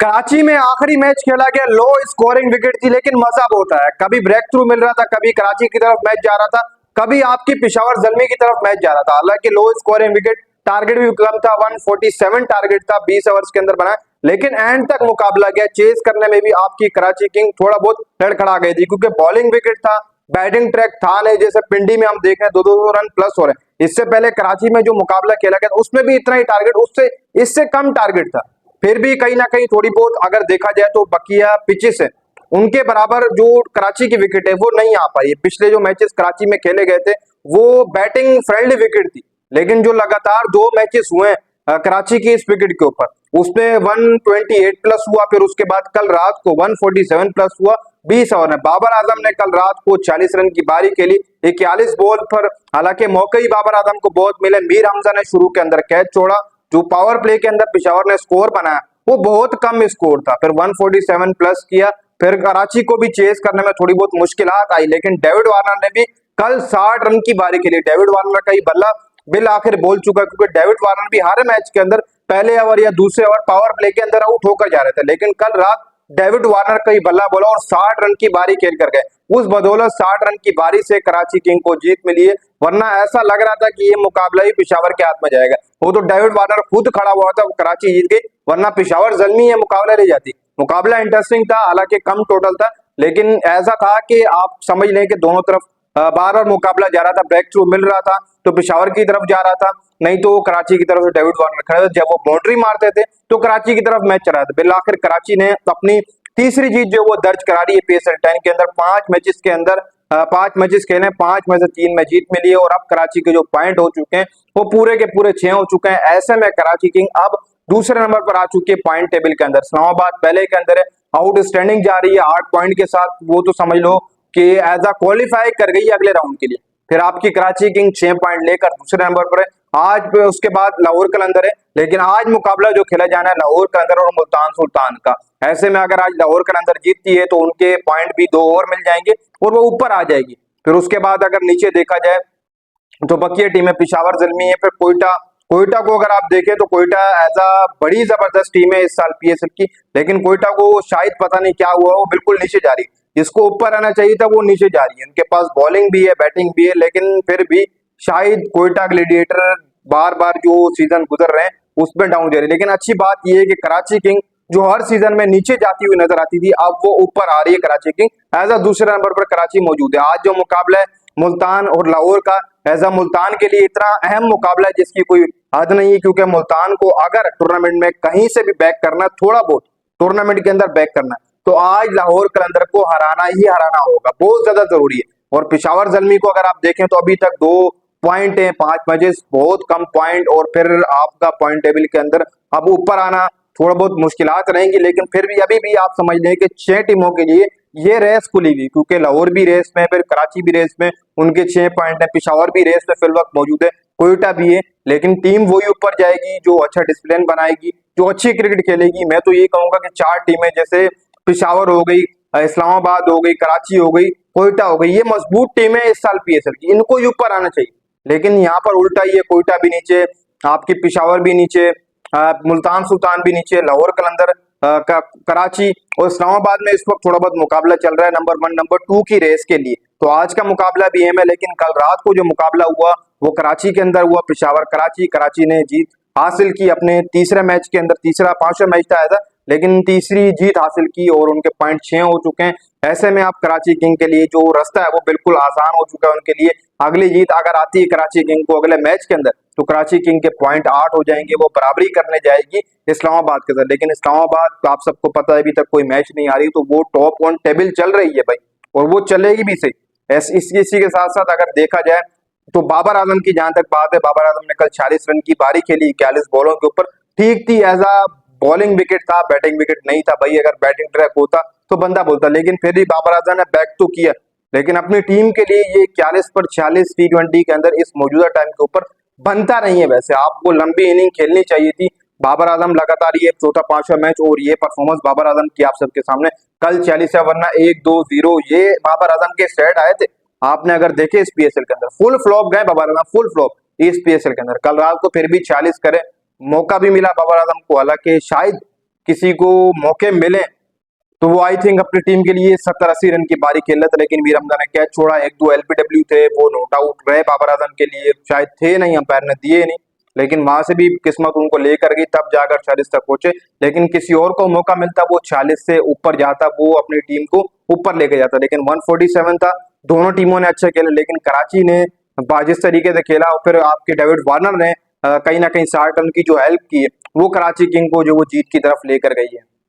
कराची में आखिरी मैच खेला गया, लो स्कोरिंग विकेट थी लेकिन मजा बहुत आया। कभी ब्रेक थ्रू मिल रहा था, कभी कराची की तरफ मैच जा रहा था, कभी आपकी पिशावर जल्मी की तरफ मैच जा रहा था। हालांकि लो स्कोरिंग विकेट, टारगेट भी कम था, 147 टारगेट था 20 ओवर्स के अंदर बना, लेकिन एंड तक मुकाबला गया। चेस करने में भी आपकी कराची किंग थोड़ा बहुत लड़खड़ा गई थी क्योंकि बॉलिंग विकेट था, बैटिंग ट्रैक था नहीं। जैसे पिंडी में हम देख रहे हैं 2-2 रन प्लस हो रहे हैं। इससे पहले कराची में जो मुकाबला खेला गया उसमें भी इतना ही टारगेट, उससे इससे कम टारगेट था। फिर भी कहीं ना कहीं थोड़ी बहुत अगर देखा जाए तो बकिया पिचेस है, उनके बराबर जो कराची की विकेट है वो नहीं आ पाई। पिछले जो मैचेस कराची में खेले गए थे वो बैटिंग फ्रेंडली विकेट थी, लेकिन जो लगातार 2 मैचेस हुए कराची की इस विकेट के ऊपर, उसमें 128 प्लस हुआ, फिर उसके बाद कल रात को 147 प्लस हुआ 20 ओवर में। बाबर आजम ने कल रात को 40 रन की बारी खेली 41 बॉल पर। हालांकि मौके ही बाबर आजम को बहुत मिले। मीर हमजा ने शुरू के अंदर कैच छोड़ा, जो पावर प्ले के अंदर पिशावर ने स्कोर बनाया वो बहुत कम स्कोर था, फिर 147 प्लस किया। फिर कराची को भी चेस करने में थोड़ी बहुत मुश्किलात आई, लेकिन डेविड वार्नर ने भी कल 60 रन की बारी खेली। डेविड वार्नर का ही बल्ला बिल आखिर बोल चुका, क्योंकि डेविड वार्नर भी हर मैच के अंदर पहले ओवर या दूसरे ओवर पावर प्ले के अंदर आउट होकर जा रहे थे, लेकिन कल रात डेविड वार्नर का ही बल्ला बोला और 60 रन की बारी खेल कर गए। उस बदौलत 60 रन की बारी से कराची किंग को जीत मिली है, वरना ऐसा लग रहा था कि ये मुकाबला ही पिशावर के हाथ में जाएगा। वो तो डेविड वार्नर खुद खड़ा हुआ था, वो कराची जीत गई, वरना पिशावर जल्मी ये मुकाबला ले जाती। मुकाबला इंटरेस्टिंग था, हालांकि कम टोटल था, लेकिन ऐसा था कि आप समझ लें कि दोनों तरफ बार बार मुकाबला जा रहा था। ब्रेक थ्रू मिल रहा था तो पिशावर की तरफ जा रहा था, नहीं तो कराची की तरफ से डेविड वार्नर खड़े थे। जब वो बाउंड्री मारते थे तो कराची की तरफ मैच चला था। बिल आखिर कराची ने अपनी तीसरी जीत जो वो दर्ज करा रही है PSL 10 के अंदर। 5 मैचेस के अंदर 5 मैचेस खेले, 5 में से 3 में जीत मिली है, और अब कराची के जो पॉइंट हो चुके हैं वो पूरे के पूरे 6 हो चुके हैं। ऐसे में कराची किंग अब दूसरे नंबर पर आ चुकी है पॉइंट टेबल के अंदर। इस्लामाबाद पहले के अंदर है, आउटस्टैंडिंग जा रही है 8 पॉइंट के साथ। वो तो समझ लो कि एज अ क्वालिफाई कर गई है अगले राउंड के लिए। फिर आपकी कराची किंग 6 पॉइंट लेकर दूसरे नंबर पर है। आज पे उसके बाद लाहौर कलंदर है, लेकिन आज मुकाबला जो खेला जाना है लाहौर कलंदर और मुल्तान सुल्तान का। ऐसे में अगर आज लाहौर कलंदर जीतती है तो उनके पॉइंट भी 2 और मिल जाएंगे और वो ऊपर आ जाएगी। फिर उसके बाद अगर नीचे देखा जाए तो बकी टीम है, पिशावर जल्मी है, फिर कोयटा। कोयटा को अगर आप देखें तो कोयटा एज अ बड़ी जबरदस्त टीम है इस साल PSL की, लेकिन कोयटा को शायद पता नहीं क्या हुआ, वो बिल्कुल नीचे जा रही है। जिसको ऊपर आना चाहिए था वो नीचे जा रही है। उनके पास बॉलिंग भी है, बैटिंग भी है, लेकिन फिर भी शायद कोयटा ग्लेडिएटर बार बार जो सीजन गुजर रहे हैं उसमें डाउन जा रही है। लेकिन अच्छी बात यह है कि कराची किंग जो हर सीजन में नीचे जाती हुई नजर आती थी, अब वो ऊपर आ रही है। कराची किंग एज अ दूसरे नंबर पर कराची मौजूद है। आज जो मुकाबला है मुल्तान और लाहौर का, एज अ मुल्तान के लिए इतना अहम मुकाबला है जिसकी कोई हद नहीं है, क्योंकि मुल्तान को अगर टूर्नामेंट में कहीं से भी बैक करना, थोड़ा बहुत टूर्नामेंट के अंदर बैक करना, तो आज लाहौर कलंदर को हराना ही हराना होगा, बहुत ज्यादा जरूरी है। और पिशावर जल्मी को अगर आप देखें तो अभी तक 2 पॉइंट है, 5 मैचेस, बहुत कम पॉइंट, और फिर आपका पॉइंट टेबल के अंदर अब ऊपर आना थोड़ा बहुत मुश्किलात रहेंगी। लेकिन फिर भी अभी भी आप समझ लें कि 6 टीमों के लिए ये रेस खुली हुई, क्योंकि लाहौर भी रेस में, फिर कराची भी रेस में, उनके 6 पॉइंट है, पिशावर भी रेस में फिल वक्त मौजूद है, कोयटा भी है। लेकिन टीम वही ऊपर जाएगी जो अच्छा डिसिप्लिन बनाएगी, जो अच्छी क्रिकेट खेलेगी। मैं तो ये कहूंगा कि 4 टीमें जैसे पिशावर हो गई, इस्लामाबाद हो गई, कराची हो गई, कोयटा हो गई, ये मजबूत टीमें इस साल PSL की, इनको ही ऊपर आना चाहिए। लेकिन यहाँ पर उल्टा ही है, कोयटा भी नीचे, आपकी पिशावर भी नीचे, मुल्तान सुल्तान भी नीचे, लाहौर कलंदर, कराची और इस्लामाबाद में इस वक्त थोड़ा बहुत मुकाबला चल रहा है नंबर 1 नंबर 2 की रेस के लिए। तो आज का मुकाबला भी अहम है, लेकिन कल रात को जो मुकाबला हुआ वो कराची के अंदर हुआ, पिशावर कराची। कराची ने जीत हासिल की अपने तीसरे मैच के अंदर, तीसरा 5वां मैच था ऐसा, लेकिन तीसरी जीत हासिल की और उनके पॉइंट 6 हो चुके हैं। ऐसे में आप कराची किंग के लिए जो रास्ता है वो बिल्कुल आसान हो चुका है उनके लिए। अगली जीत अगर आती है कराची किंग को अगले मैच के अंदर, तो कराची किंग के पॉइंट 8 हो जाएंगे, वो बराबरी करने जाएगी इस्लामाबाद के साथ। लेकिन इस्लामाबाद तो आप सबको पता है अभी तक कोई मैच नहीं आ रही, तो वो टॉप 1 टेबल चल रही है भाई, और वो चलेगी भी सही। इसी के साथ साथ अगर देखा जाए तो बाबर आजम की जहां तक बात है, बाबर आजम ने कल 40 रन की बारी खेली 41 बॉलों के ऊपर। ठीक थी, एज अ बॉलिंग विकेट था, बैटिंग विकेट नहीं था भाई। अगर बैटिंग ट्रैक होता तो बंदा बोलता, लेकिन फिर भी बाबर आजम ने बैक तो किया। लेकिन अपनी टीम के लिए ये 41 पर 46 T20 के अंदर इस मौजूदा टाइम के ऊपर बनता नहीं है। वैसे आपको लंबी इनिंग खेलनी चाहिए थी। बाबर आजम लगातार ये चौथा 5वां मैच और ये परफॉर्मेंस बाबर आजम की आप सबके सामने कल 40 है, वरना 1-2-0 ये बाबर आजम के सेट आए थे। आपने अगर देखे इस PSL के अंदर फुल फ्लॉप गए बाबर आजम, फुल फ्लॉप इस PSL के अंदर। कल रात को फिर भी 40 करे, मौका भी मिला बाबर आजम को, हालांकि शायद किसी को मौके मिले तो वो आई थिंक अपनी टीम के लिए 70-80 रन की पारी खेल रहा था, लेकिन वीर हमजा ने कैच छोड़ा। 1-2 एलबीडब्ल्यू थे, वो नॉट आउट रहे बाबर आजम के लिए, शायद थे नहीं, अंपायर ने दिए नहीं, लेकिन वहां से भी किस्मत उनको लेकर गई, तब जाकर 40 तक पहुंचे। लेकिन किसी और को मौका मिलता वो 40 से ऊपर जाता, वो अपनी टीम को ऊपर लेके जाता, लेकिन 147 था। दोनों टीमों ने अच्छे खेले, लेकिन कराची ने जिस तरीके से खेला, और फिर आपके डेविड वार्नर ने कहीं ना कहीं 60 रन की जो हेल्प की है, वो कराची किंग को जो वो जीत की तरफ लेकर गई है।